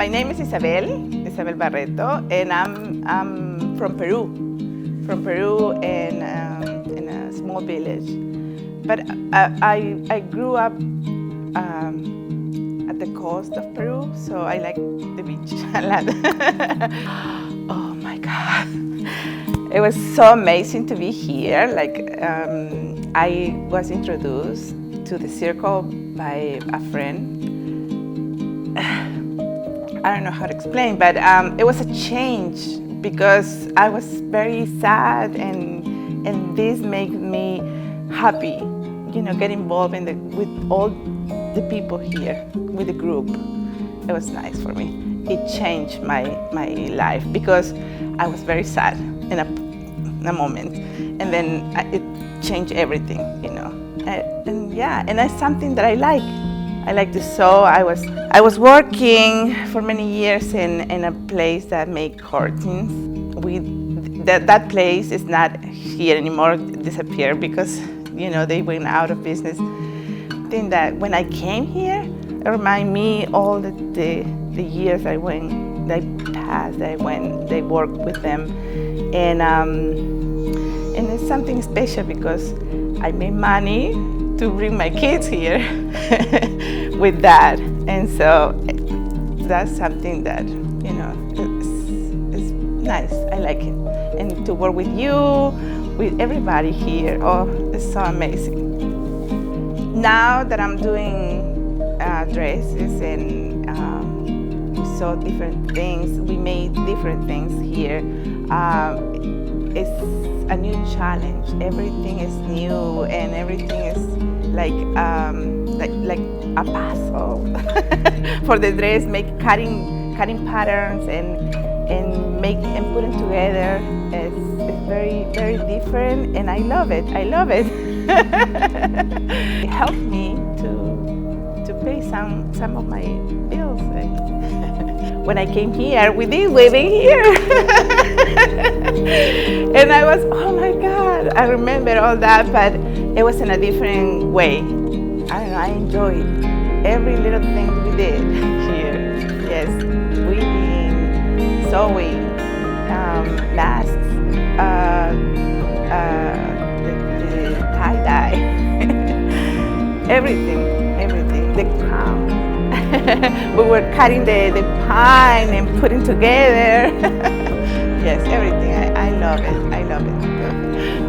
My name is Isabel Barreto, and I'm from Peru, in a small village. But I grew up at the coast of Peru, so I like the beach a lot. Oh my God. It was so amazing to be here. I was introduced to the circle by a friend. I don't know how to explain, but it was a change because I was very sad, and this made me happy. Get involved with all the people here, with the group. It was nice for me. It changed my life because I was very sad in a moment, and then it changed everything, and that's something that I like. I like to sew. I was working for many years in a place that make curtains. That place is not here anymore. It disappeared because they went out of business. I think that when I came here, it reminded me all the years I passed. I worked with them, and it's something special because I made money to bring my kids here with that, and so that's something that is nice. I like it, and to work with you, with everybody here. Oh, it's so amazing. Now that I'm doing dresses and sew different things, we made different things here. It's a new challenge. Everything is new, and everything is like a puzzle for the dress. Cutting patterns and putting together. It's very, very different, and I love it. It helped me to pay some of my bills. When I came here, we did living here. And I was, oh my God, I remember all that, but it was in a different way. I don't know, I enjoyed every little thing we did here. Yes, weaving, sewing, masks, the tie-dye, everything, the crown. We were cutting the pine and putting together. Yes, everything. I love it.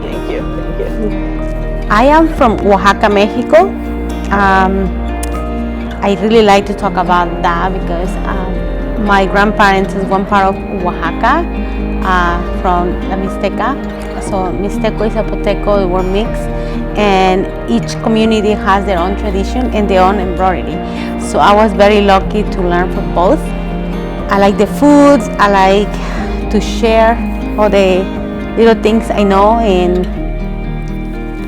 Thank you. I am from Oaxaca, Mexico. I really like to talk about that because my grandparents is one part of Oaxaca, from La Mixteca. So Mixteco is Zapoteco, they were mixed, and each community has their own tradition and their own embroidery. So I was very lucky to learn from both. I like the foods, I like to share all the little things I know and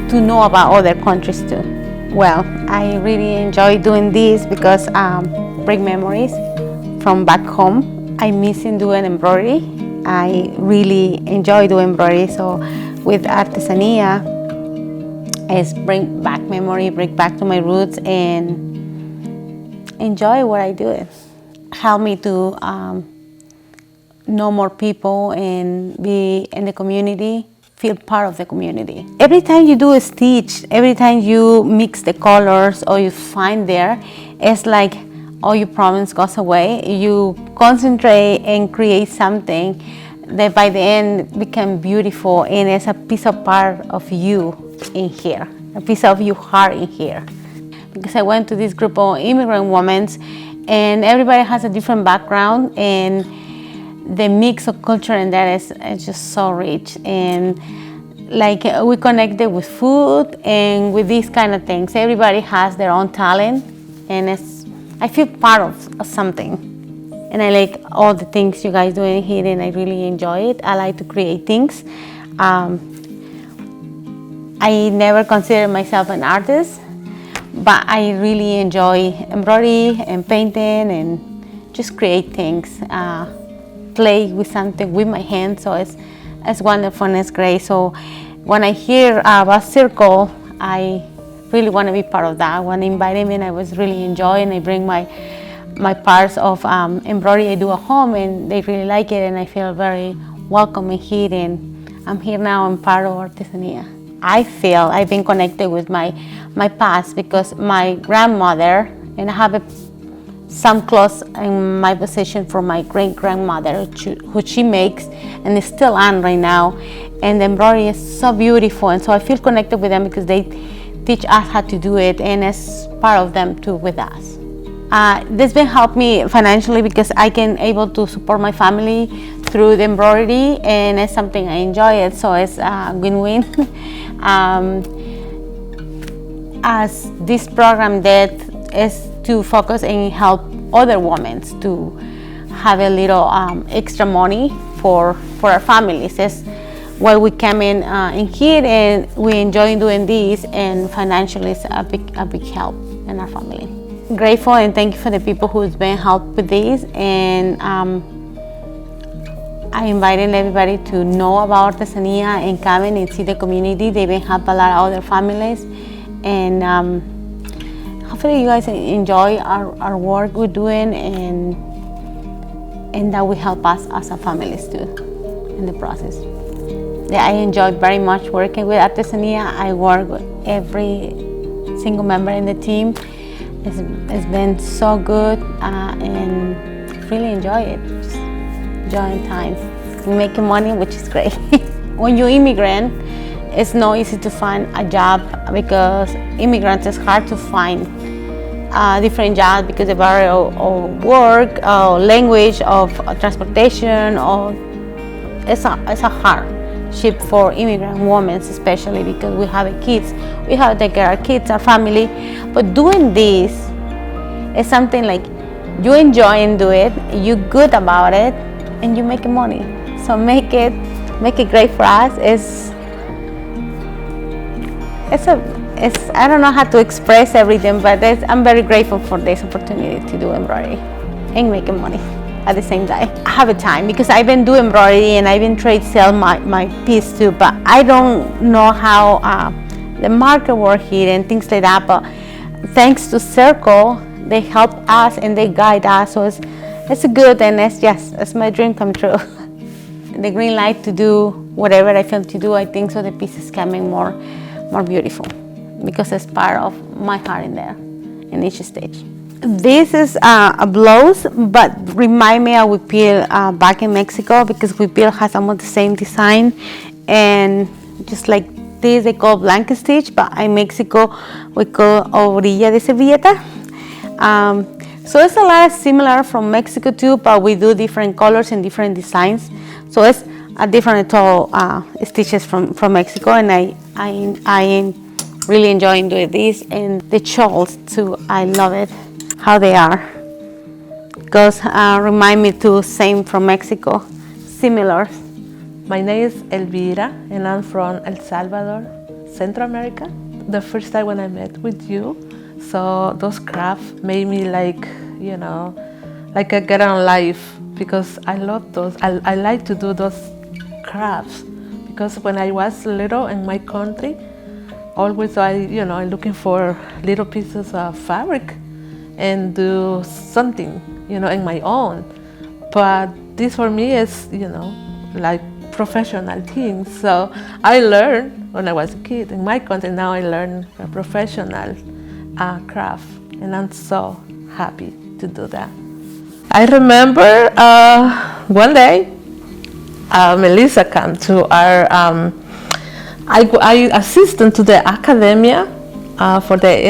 to know about other countries too. Well, I really enjoy doing this because bring memories from back home. I miss doing embroidery. I really enjoy doing embroidery. So with Artesanía, it's bring back memory, bring back to my roots, and enjoy what I do. Help me to know more people and be in the community, feel part of the community. Every time you do a stitch, every time you mix the colors or you find there, it's like all your problems goes away. You concentrate and create something that by the end become beautiful, and it's a piece of part of you in here, a piece of your heart in here. Because I went to this group of immigrant women, and everybody has a different background, and the mix of culture in that is just so rich. And like we connected with food and with these kind of things. Everybody has their own talent, and I feel part of something. And I like all the things you guys doing here, and I really enjoy it. I like to create things. I never consider myself an artist, but I really enjoy embroidery and painting and just create things, play with something with my hands. So it's wonderful and it's great. So when I hear about Circle, I really want to be part of that. When they invited me, and I was really enjoying. I bring my my parts of embroidery I do at home, and they really like it, and I feel very welcome in here, and I'm here now. I'm part of Artesanía. I feel I've been connected with my past because my grandmother, and I have some clothes in my possession from my great-grandmother, who she makes and is still on right now, and the embroidery is so beautiful, and so I feel connected with them because they teach us how to do it, and it's part of them too with us. This will help me financially because I can able to support my family through the embroidery, and it's something I enjoy it, so it's a win-win. As this program did is to focus and help other women to have a little extra money for our families. It's why we came in here, and we enjoy doing this, and financially it's a big help in our family. Grateful and thank you for the people who's been helped with this, and I invited everybody to know about Artesanía and come in and see the community. They've been helped a lot of other families, and hopefully you guys enjoy our work we're doing, and that will help us as a families too in the process. Yeah, I enjoy very much working with Artesanía. I work with every single member in the team. It's been so good, and really enjoy it. Just enjoying time, making money, which is great. When you're immigrant, it's not easy to find a job because immigrants, it's hard to find different jobs because of barrier of work, language, of transportation, or it's a hardship for immigrant women, especially because we have kids. We have to take care of our kids, our family. But doing this is something like you enjoy and do it, you're good about it, and you're making money. So make it great for us. I don't know how to express everything, but I'm very grateful for this opportunity to do embroidery and making money at the same time. I have a time because I've been doing embroidery and I've been trade sell my piece too, but I don't know how the market work here and things like that. But thanks to Circle, they help us and they guide us, so it's good, and it's my dream come true. The green light to do whatever I feel to do, I think so the piece is coming more beautiful because it's part of my heart in there in each stage. This is a blouse, but remind me of Huipil back in Mexico, because Huipil has almost the same design, and just like this they call blanket stitch, but in Mexico we call orilla de servilleta. So it's a lot similar from Mexico too, but we do different colors and different designs. So it's a different stitches from Mexico, and I really enjoy doing this, and the shawls too. I love it how they are, because remind me too same from Mexico, similar. My name is Elvira, and I'm from El Salvador, Central America. The first time when I met with you, so those crafts made me like I get on life, because I love those. I like to do those crafts, because when I was little in my country, always I'm looking for little pieces of fabric and do something, in my own. But this for me is, like professional things. So I learned when I was a kid in my country. Now I learn a professional craft, and I'm so happy to do that. I remember one day Melissa came to our I assistant to the Academia for the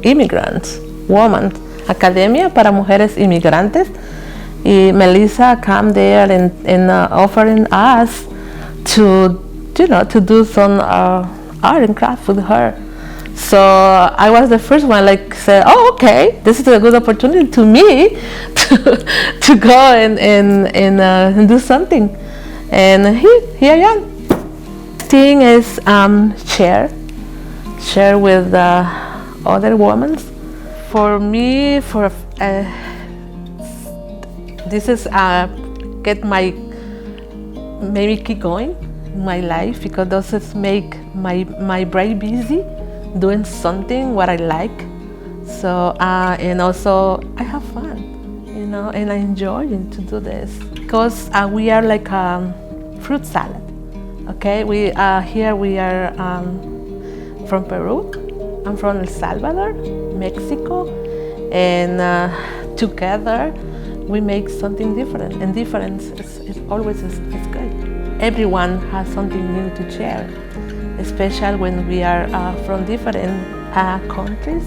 immigrants, woman, Academia para Mujeres Inmigrantes. Y Melissa came there and offering us to do some art and craft with her. So I was the first one, said, oh, okay, this is a good opportunity to me to go and do something. And here I am. Thing is share with other women. For me, this is maybe keep going in my life, because those is make my brain busy doing something what I like. So and also I have fun. and I enjoy to do this because we are like fruit salad. Okay, here we are from Peru. I'm from El Salvador, Mexico, and together we make something different. And difference is always is good. Everyone has something new to share, especially when we are from different countries.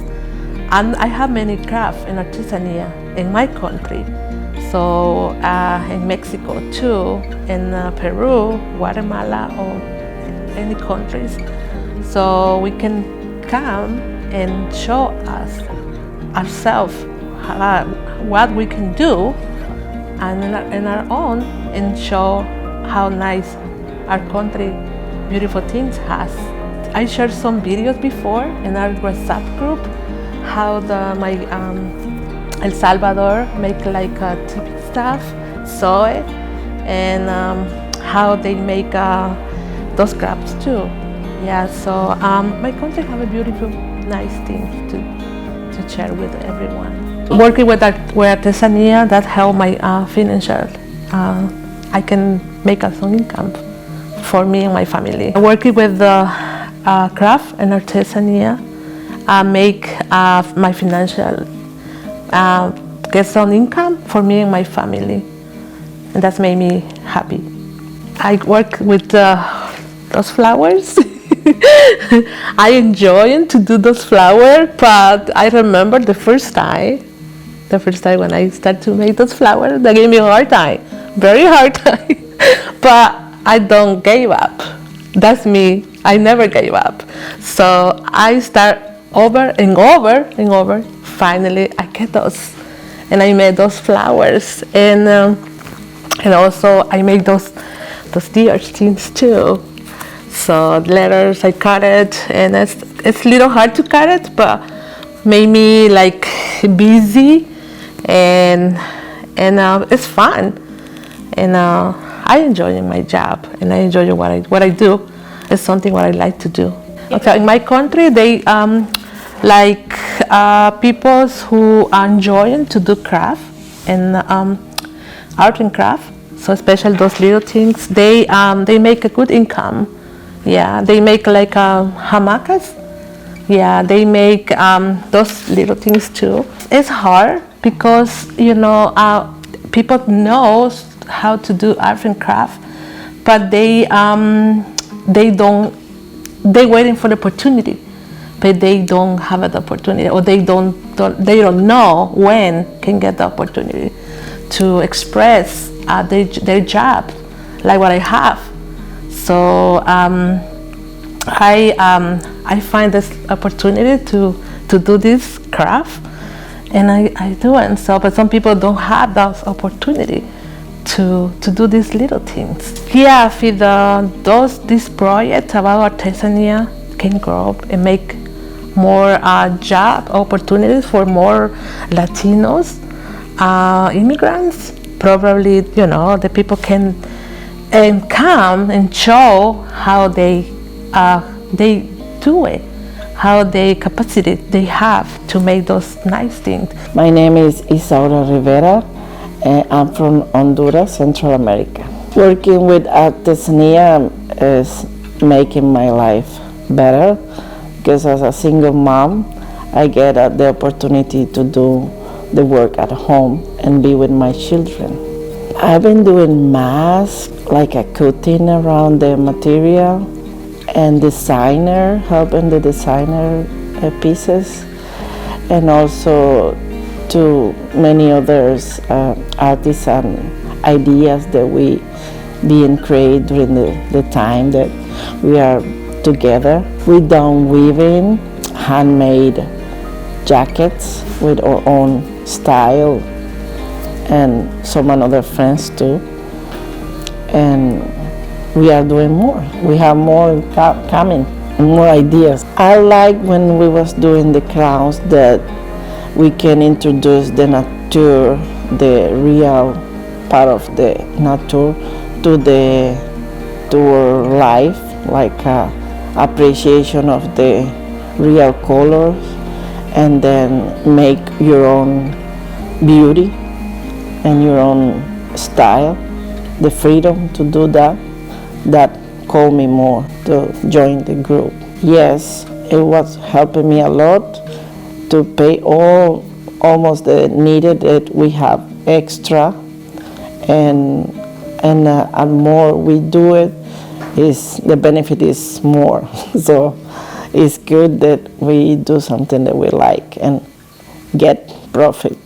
And I have many crafts and artesanía in my country. So in Mexico too, in Peru, Guatemala, or any countries. So we can come and show us ourselves what we can do and our own, and show how nice our country beautiful things has. I shared some videos before in our WhatsApp group how my El Salvador make like typical stuff, soy, and how they make those crafts too. Yeah, so my country have a beautiful, nice thing to share with everyone. Working with Artesanía, that help my financial. I can make some income for me and my family. Working with the craft and Artesanía, make my financial get some income for me and my family, and that's made me happy. I work with those flowers. I enjoy to do those flowers, but I remember the first time when I started to make those flowers, they gave me a hard time, very hard time. But I don't give up. That's me. I never gave up. So I start over and over and over. Finally, I get those, and I made those flowers, and also I make those deer things too. So letters, I cut it, and it's a little hard to cut it, but made me like busy, and it's fun, and I enjoy my job, and I enjoy what I do. It's something what I like to do. Okay, in my country, they like people who are enjoying to do craft and art and craft. So especially those little things, they make a good income. Yeah, they make like hamacas. Yeah, they make those little things too. It's hard because people know how to do art and craft, but they're waiting for the opportunity, but they don't have the opportunity, or they don't know when can get the opportunity to express their job, like what I have. So I find this opportunity to do this craft, and I do it. So, but some people don't have that opportunity to do these little things. Yeah, if this project about Artesanía can grow up and make more job opportunities for more Latinos, immigrants, probably the people can come and show how they do it, how they capacity they have to make those nice things. My name is Isaura Rivera, and I'm from Honduras, Central America. Working with Artesanía is making my life better, because as a single mom, I get the opportunity to do the work at home and be with my children. I've been doing masks, like a cutting around the material, and helping the designer pieces, and also to many others artisan ideas that we being created during the time that we are together. We done weaving, handmade jackets with our own style, and some other friends too. And we are doing more. We have more coming, more ideas. I like when we was doing the crowns that we can introduce the nature, the real part of the nature to our life, like appreciation of the real colors, and then make your own beauty and your own style, the freedom to do that, that called me more to join the group. Yes, it was helping me a lot to pay almost the needed that we have extra, and more we do it, is the benefit is more. So it's good that we do something that we like and get profit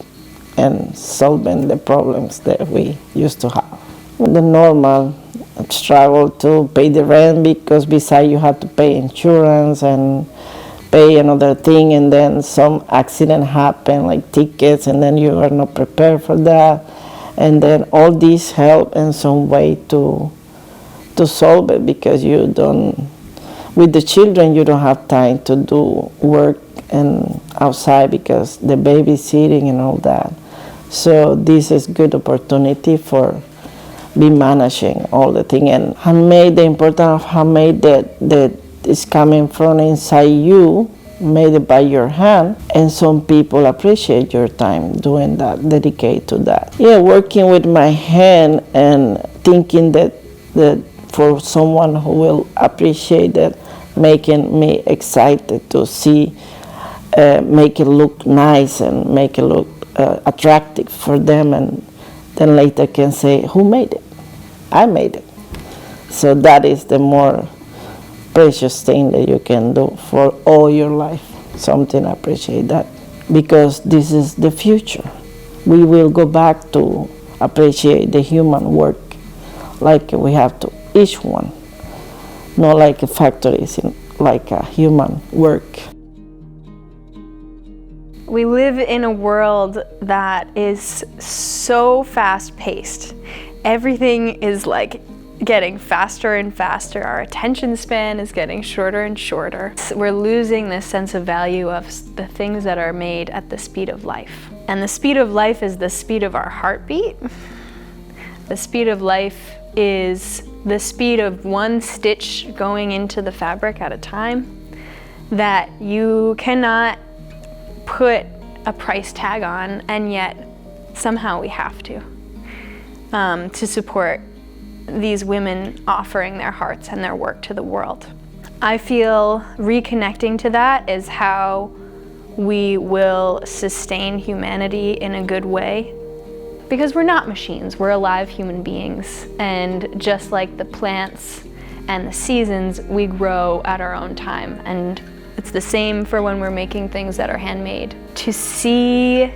and solving the problems that we used to have. The normal struggle to pay the rent, because besides you have to pay insurance and pay another thing, and then some accident happen like tickets, and then you are not prepared for that, and then all these help in some way to solve it, because you don't, with the children you don't have time to do work and outside because the babysitting and all that. So this is good opportunity for be managing all the thing. And handmade, the importance of handmade, that is coming from inside you, made it by your hand, and some people appreciate your time doing that, dedicate to that. Yeah, working with my hand and thinking that for someone who will appreciate that, making me excited to see, make it look nice and make it look attractive for them, and then later can say, who made it? I made it. So that is the more precious thing that you can do for all your life. Something I appreciate that, because this is the future. We will go back to appreciate the human work like we have to, each one, not like a factories, like a human work. We live in a world that is so fast-paced. Everything is like getting faster and faster. Our attention span is getting shorter and shorter. We're losing this sense of value of the things that are made at the speed of life. And the speed of life is the speed of our heartbeat. The speed of life is the speed of one stitch going into the fabric at a time, that you cannot put a price tag on, and yet somehow we have to support these women offering their hearts and their work to the world. I feel reconnecting to that is how we will sustain humanity in a good way, because we're not machines, we're alive human beings, and just like the plants and the seasons, we grow at our own time, and it's the same for when we're making things that are handmade. To see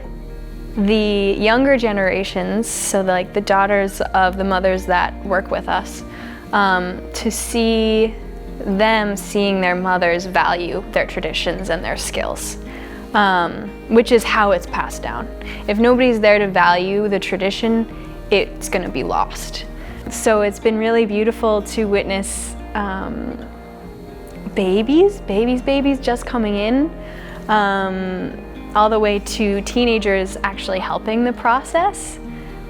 the younger generations, so like the daughters of the mothers that work with us, to see them seeing their mothers value their traditions and their skills, which is how it's passed down. If nobody's there to value the tradition, it's going to be lost. So it's been really beautiful to witness babies just coming in, all the way to teenagers actually helping the process,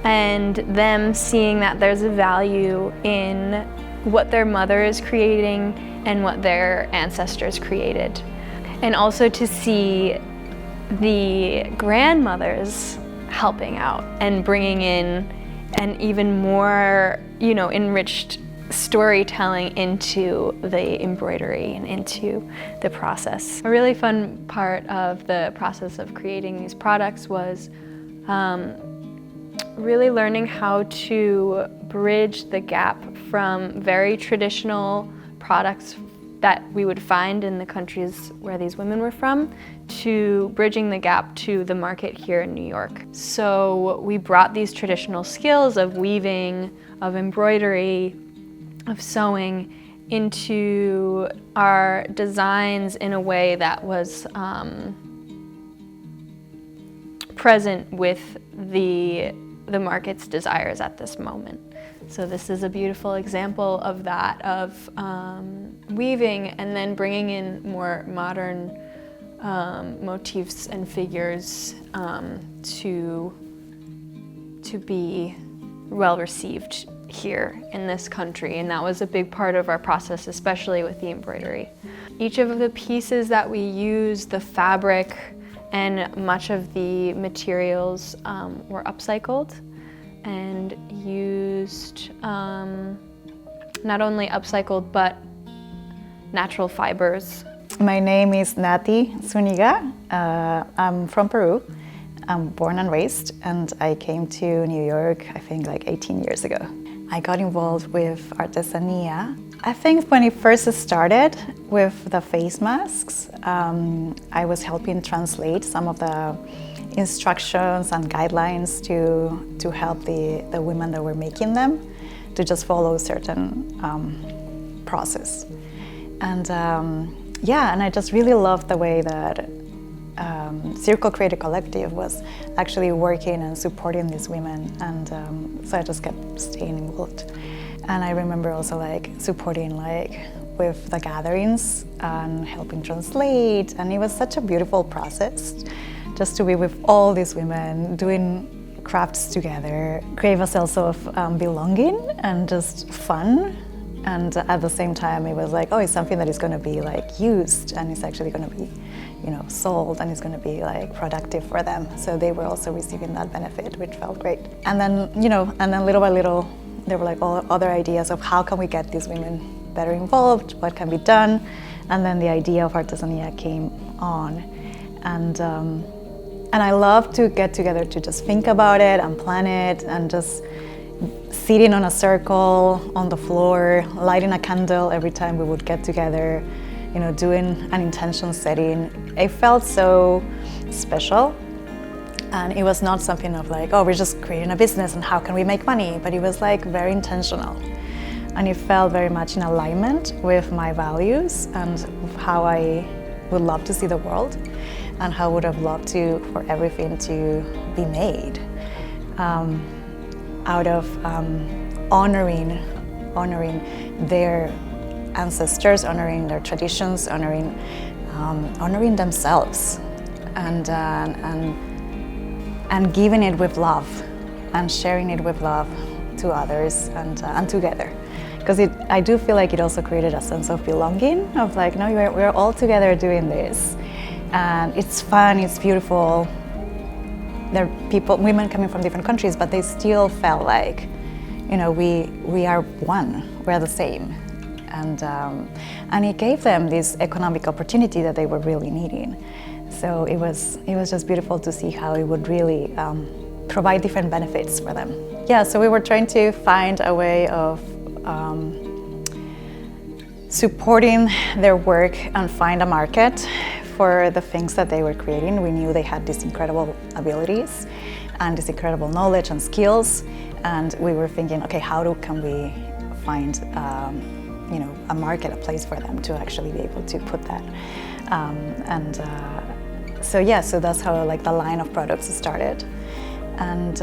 and them seeing that there's a value in what their mother is creating and what their ancestors created. And also to see the grandmothers helping out and bringing in an even more, enriched storytelling into the embroidery and into the process. A really fun part of the process of creating these products was really learning how to bridge the gap from very traditional products that we would find in the countries where these women were from, to bridging the gap to the market here in New York. So we brought these traditional skills of weaving, of embroidery, of sewing into our designs in a way that was present with the market's desires at this moment. So this is a beautiful example of that, of weaving and then bringing in more modern motifs and figures to be well received here in this country, and that was a big part of our process, especially with the embroidery. Each of the pieces that we use, the fabric and much of the materials were upcycled. and used not only upcycled but natural fibers. My name is Nati Zuniga. I'm from Peru. I'm born and raised, and I came to New York, I think like 18 years ago. I got involved with Artesanía. I think when it first started with the face masks, I was helping translate some of the instructions and guidelines to help the women that were making them to just follow a certain process. And and I just really loved the way that Circle Creative Collective was actually working and supporting these women, and so I just kept staying involved. And I remember also like supporting like with the gatherings and helping translate, and it was such a beautiful process just to be with all these women doing crafts together, create a sense of belonging and just fun. And at the same time, it was like, oh, it's something that is going to be like used, and it's actually going to be, sold, and it's going to be like productive for them. So they were also receiving that benefit, which felt great. And then, little by little, there were like all other ideas of how can we get these women better involved, what can be done, and then the idea of Artesanía came on, and I love to get together to just think about it and plan it, and just sitting on a circle on the floor, lighting a candle every time we would get together, doing an intention setting. It felt so special, and it was not something of like, oh, we're just creating a business and how can we make money, but it was like very intentional, and it felt very much in alignment with my values and how I would love to see the world, and how I would have loved for everything to be made. Out of honoring their ancestors, honoring their traditions, honoring themselves, and giving it with love, and sharing it with love to others, and together. Because I do feel like it also created a sense of belonging, of like, no, we're all together doing this, and it's fun, it's beautiful. There are women coming from different countries, but they still felt like, we are one, we're the same. And it gave them this economic opportunity that they were really needing. So it was just beautiful to see how it would really provide different benefits for them. Yeah, so we were trying to find a way of supporting their work and find a market for the things that they were creating. We knew they had these incredible abilities and this incredible knowledge and skills, and we were thinking, okay, can we find a market, a place for them to actually be able to put that. So that's how like the line of products started, and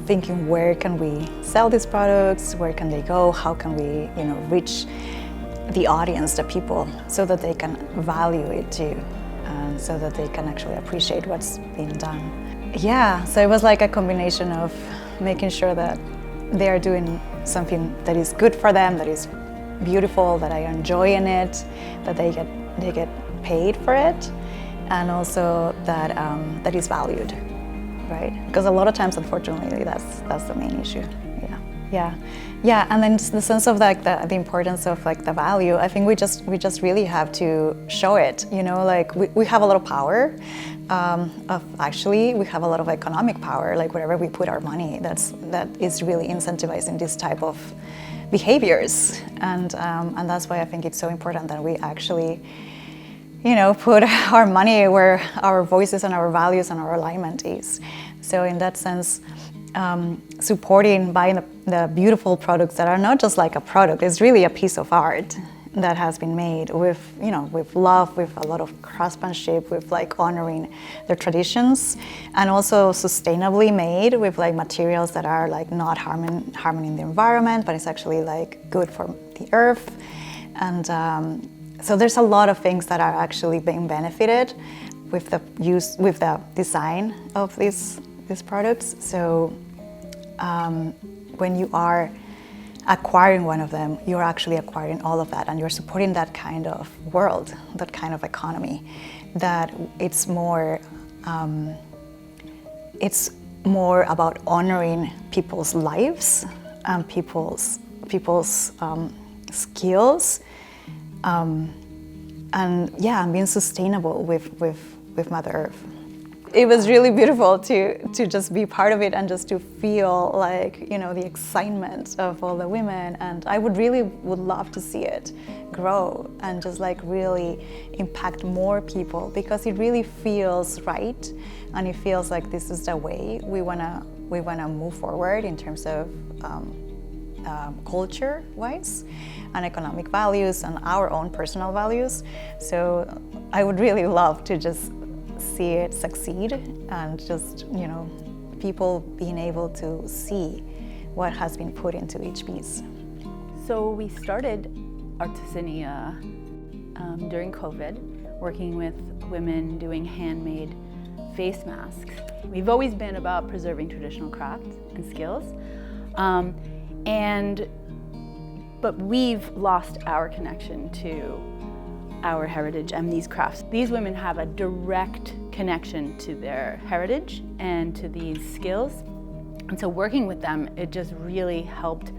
thinking, where can we sell these products, where can they go, how can we reach the audience, the people, so that they can value it too, and so that they can actually appreciate what's being done. Yeah, so it was like a combination of making sure that they are doing something that is good for them, that is beautiful, that I enjoy in it, that they get paid for it, and also that that is valued, right? Because a lot of times, unfortunately, that's the main issue. Yeah, and then the sense of like the importance of like the value. I think we just really have to show it. Like we have a lot of power. We have a lot of economic power. Like wherever we put our money, that is really incentivizing this type of behaviors, and that's why I think it's so important that we actually, put our money where our voices and our values and our alignment is. So in that sense, supporting buying the beautiful products that are not just like a product, it's really a piece of art that has been made with love, with a lot of craftsmanship, with like honoring their traditions, and also sustainably made with like materials that are like not harming the environment, but it's actually like good for the earth. And so there's a lot of things that are actually being benefited with the design of these products. So when you are acquiring one of them, you're actually acquiring all of that, and you're supporting that kind of world, that kind of economy, that it's more, it's more about honoring people's lives and people's skills, and being sustainable with Mother Earth. It was really beautiful to just be part of it and just to feel like, you know, the excitement of all the women, and I would love to see it grow and just like really impact more people, because it really feels right, and it feels like this is the way we wanna move forward in terms of culture-wise and economic values and our own personal values. So I would really love to just see it succeed, and just, you know, people being able to see what has been put into each piece. So we started Artesanía during COVID, working with women doing handmade face masks. We've always been about preserving traditional crafts and skills, but we've lost our connection to our heritage and these crafts. These women have a direct connection to their heritage and to these skills. And so working with them, it just really helped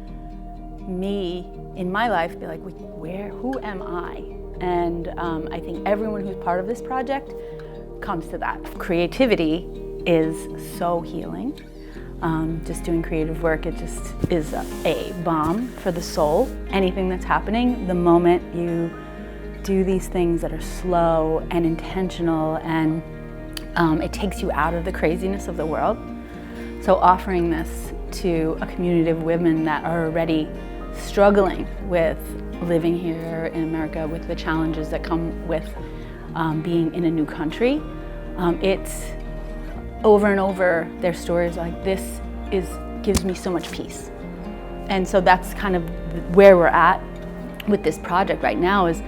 me in my life be like, who am I? And I think everyone who's part of this project comes to that. Creativity is so healing. Just doing creative work, it just is a balm for the soul. Anything that's happening, the moment you do these things that are slow and intentional, and it takes you out of the craziness of the world. So offering this to a community of women that are already struggling with living here in America, with the challenges that come with being in a new country, it's over and over their stories like this gives me so much peace. And so that's kind of where we're at with this project right now, is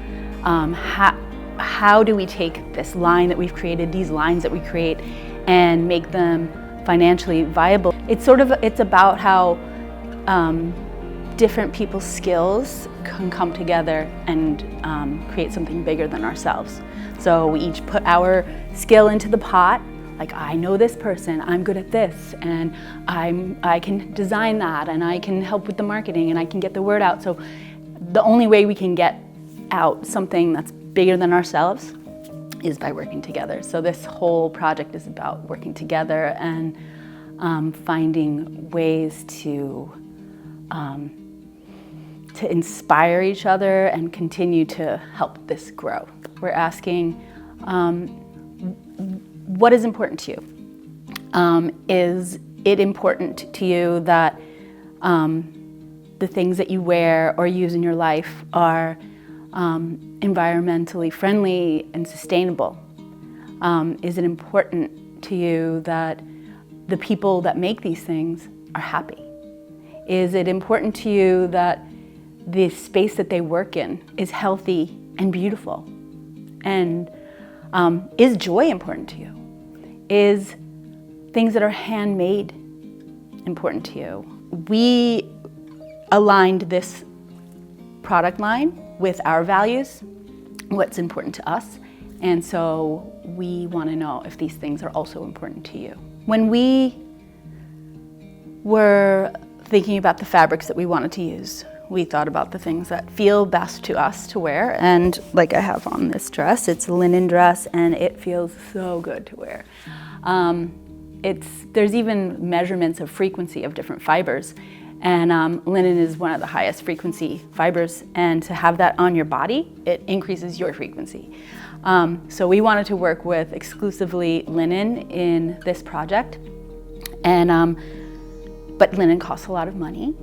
how do we take this line that we've created, these lines that we create, and make them financially viable? It's about how different people's skills can come together and create something bigger than ourselves. So we each put our skill into the pot. Like, I know this person, I'm good at this, and I can design that, and I can help with the marketing, and I can get the word out. So the only way we can get out something that's bigger than ourselves is by working together. So this whole project is about working together and finding ways to inspire each other and continue to help this grow. We're asking, what is important to you? Is it important to you that the things that you wear or use in your life are environmentally friendly and sustainable? Is it important to you that the people that make these things are happy? Is it important to you that the space that they work in is healthy and beautiful? And is joy important to you? Is things that are handmade important to you? We aligned this product line with our values, what's important to us, and so we want to know if these things are also important to you. When we were thinking about the fabrics that we wanted to use, we thought about the things that feel best to us to wear, and like I have on this dress, it's a linen dress and it feels so good to wear. There's even measurements of frequency of different fibers, and linen is one of the highest frequency fibers, and to have that on your body, it increases your frequency. So we wanted to work with exclusively linen in this project, and but linen costs a lot of money.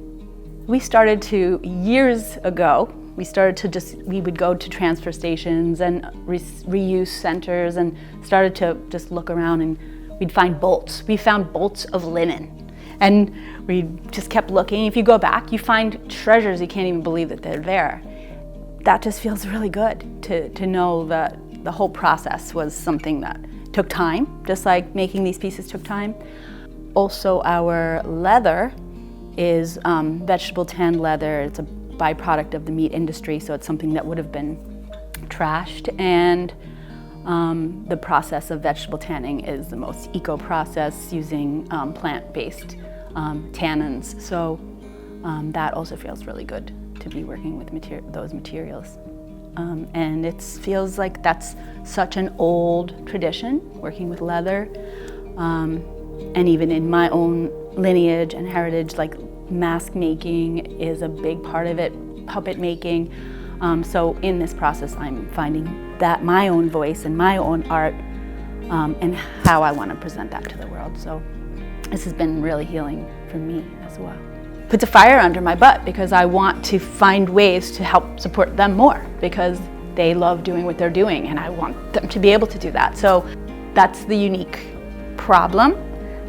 We started to, years ago, we would go to transfer stations and reuse centers and started to just look around, and we'd find bolts. We found bolts of linen, and we just kept looking. If you go back, you find treasures you can't even believe that they're there. That just feels really good to know that the whole process was something that took time, just like making these pieces took time. Also, our leather is vegetable tanned leather. It's a byproduct of the meat industry, so it's something that would have been trashed. And The process of vegetable tanning is the most eco process using plant-based tannins. So that also feels really good to be working with those materials. And it feels like that's such an old tradition, working with leather. And even in my own lineage and heritage, like mask making is a big part of it, puppet making. So in this process, I'm finding that my own voice and my own art and how I want to present that to the world. So this has been really healing for me as well. Puts a fire under my butt because I want to find ways to help support them more because they love doing what they're doing and I want them to be able to do that. So that's the unique problem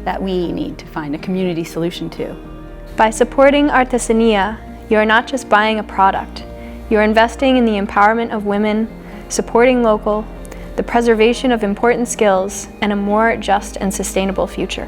that we need to find a community solution to. By supporting Artesanía, you are not just buying a product, you're investing in the empowerment of women, supporting local, the preservation of important skills, and a more just and sustainable future.